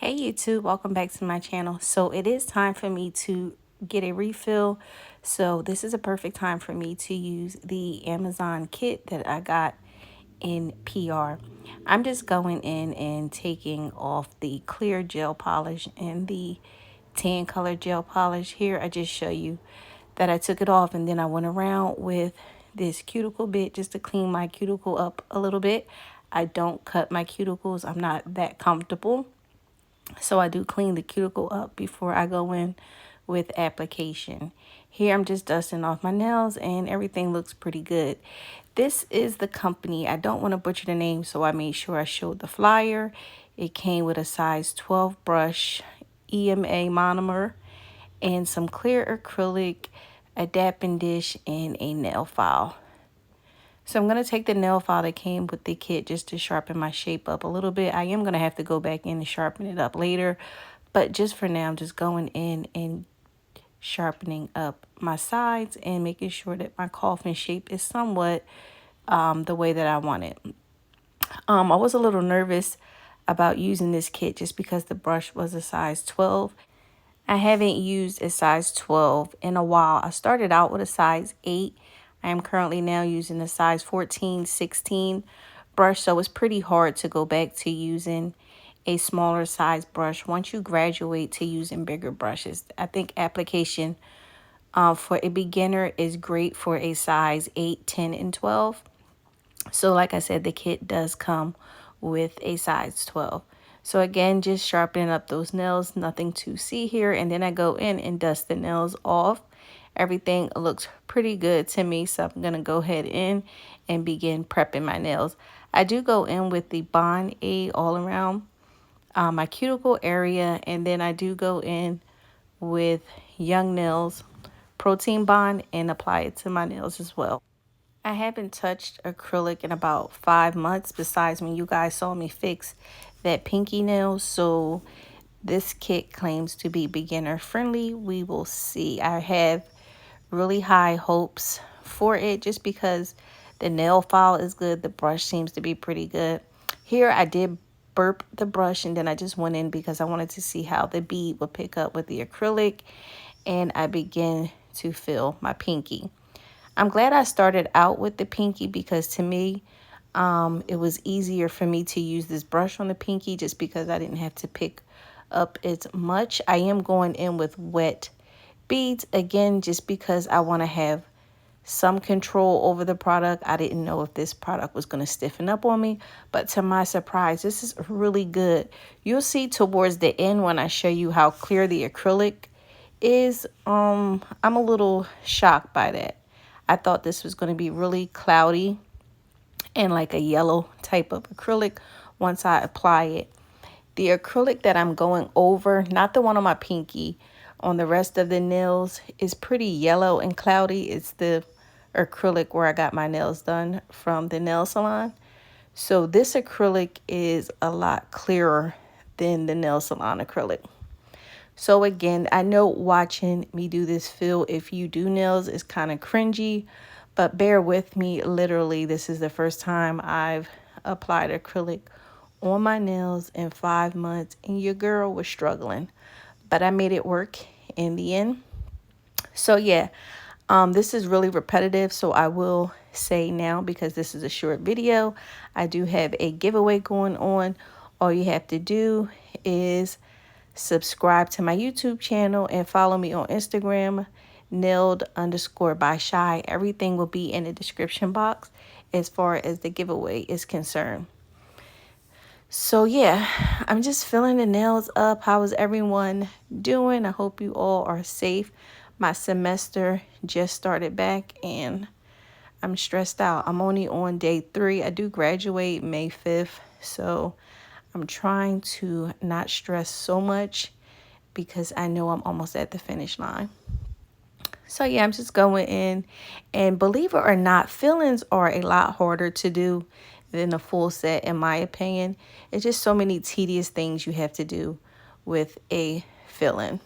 Hey YouTube, welcome back to my channel. So it is time for me to get a refill. So this is a perfect time for me to use the Amazon kit that I got in PR. I'm just going in and taking off the clear gel polish and the tan color gel polish. Here I just show you that I took it off, and then I went around with this cuticle bit just to clean my cuticle up a little bit. I don't cut my cuticles. I'm not that comfortable. So I do clean the cuticle up before I go in with application. Here I'm just dusting off my nails and everything looks pretty good. This is the company. I don't want to butcher the name, so I made sure I showed the flyer. It came with a size 12 brush, EMA monomer, and some clear acrylic, a dapping dish, and a nail file. So I'm going to take the nail file that came with the kit just to sharpen my shape up a little bit. I am going to have to go back in and sharpen it up later. But just for now, I'm just going in and sharpening up my sides and making sure that my coffin shape is somewhat the way that I want it. I was a little nervous about using this kit just because the brush was a size 12. I haven't used a size 12 in a while. I started out with a size 8. I am currently now using a size 14, 16 brush, so it's pretty hard to go back to using a smaller size brush once you graduate to using bigger brushes. I think application for a beginner is great for a size 8, 10, and 12. So like I said, the kit does come with a size 12. So again, just sharpening up those nails, nothing to see here. And then I go in and dust the nails off. Everything looks pretty good to me. So I'm going to go ahead in and begin prepping my nails. I do go in with the Bond Aid all around my cuticle area. And then I do go in with Young Nails Protein Bond and apply it to my nails as well. I haven't touched acrylic in about 5 months, besides when you guys saw me fix that pinky nail. So this kit claims to be beginner friendly. We will see. I have really high hopes for it just because the nail file is good. The brush seems to be pretty good. Here I did burp the brush, and then I just went in because I wanted to see how the bead would pick up with the acrylic, and I began to fill my pinky. I'm glad I started out with the pinky because to me, it was easier for me to use this brush on the pinky just because I didn't have to pick up as much. I am going in with wet beads again just because I want to have some control over the product. I didn't know if this product was going to stiffen up on me, but to my surprise, this is really good. You'll see towards the end when I show you how clear the acrylic is. I'm a little shocked by that. I thought this was going to be really cloudy and like a yellow type of acrylic once I apply it. The acrylic that I'm going over, not the one on my pinky, on the rest of the nails, is pretty yellow and cloudy. It's the acrylic where I got my nails done from the nail salon. So this acrylic is a lot clearer than the nail salon acrylic. So again, I know watching me do this fill, if you do nails, is kind of cringy, but bear with me. Literally, this is the first time I've applied acrylic on my nails in 5 months, and your girl was struggling, but I made it work in the end. So yeah, this is really repetitive, so I will say now, because this is a short video, I do have a giveaway going on. All you have to do is subscribe to my YouTube channel and follow me on Instagram, nailed_by_shy. Everything will be in the description box as far as the giveaway is concerned. So yeah, I'm just filling the nails up. How is everyone doing? I hope you all are safe. My semester just started back and I'm stressed out. I'm only on day 3. I do graduate May 5th, so I'm trying to not stress so much because I know I'm almost at the finish line. So yeah, I'm just going in, and believe it or not, fillings are a lot harder to do than a full set, in my opinion. It's just so many tedious things you have to do with a filling.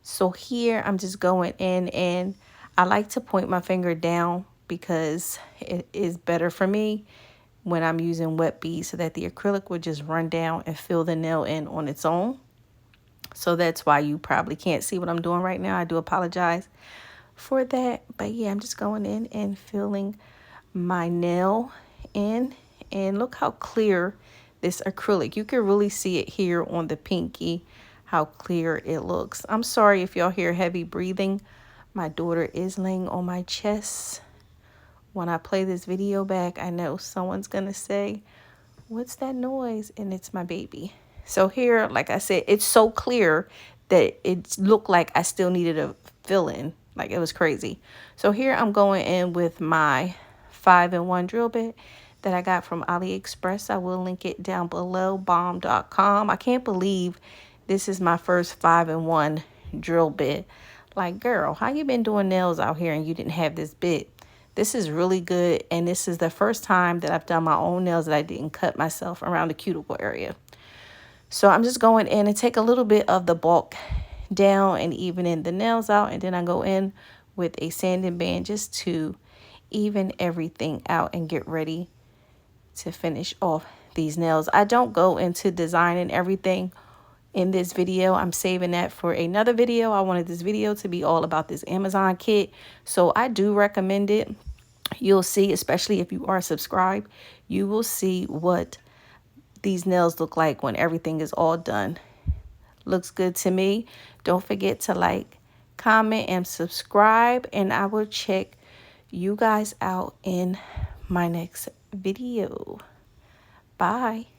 So here I'm just going in, and I like to point my finger down because it is better for me when I'm using wet beads so that the acrylic would just run down and fill the nail in on its own. So that's why you probably can't see what I'm doing right now. I do apologize for that. But yeah, I'm just going in and filling my nail in. And look how clear this acrylic. You can really see it here on the pinky, how clear it looks. I'm sorry if y'all hear heavy breathing. My daughter is laying on my chest. When I play this video back, I know someone's going to say, what's that noise? And it's my baby. So here, like I said, it's so clear that it looked like I still needed a fill in. Like it was crazy. So here I'm going in with my 5-in-1 drill bit that I got from AliExpress. I will link it down below, bomb.com. I can't believe this is my first 5-in-1 drill bit. Like, girl, how you been doing nails out here and you didn't have this bit? This is really good, and this is the first time that I've done my own nails that I didn't cut myself around the cuticle area. So I'm just going in and take a little bit of the bulk down and evening the nails out, and then I go in with a sanding band just to even everything out and get ready to finish off these nails. I don't go into designing everything in this video. I'm saving that for another video. I wanted this video to be all about this Amazon kit, so I do recommend it. You'll see, especially if you are subscribed, you will see what these nails look like when everything is all done. Looks good to me. Don't forget to like, comment, and subscribe, and I will check you guys out in my next video. Bye.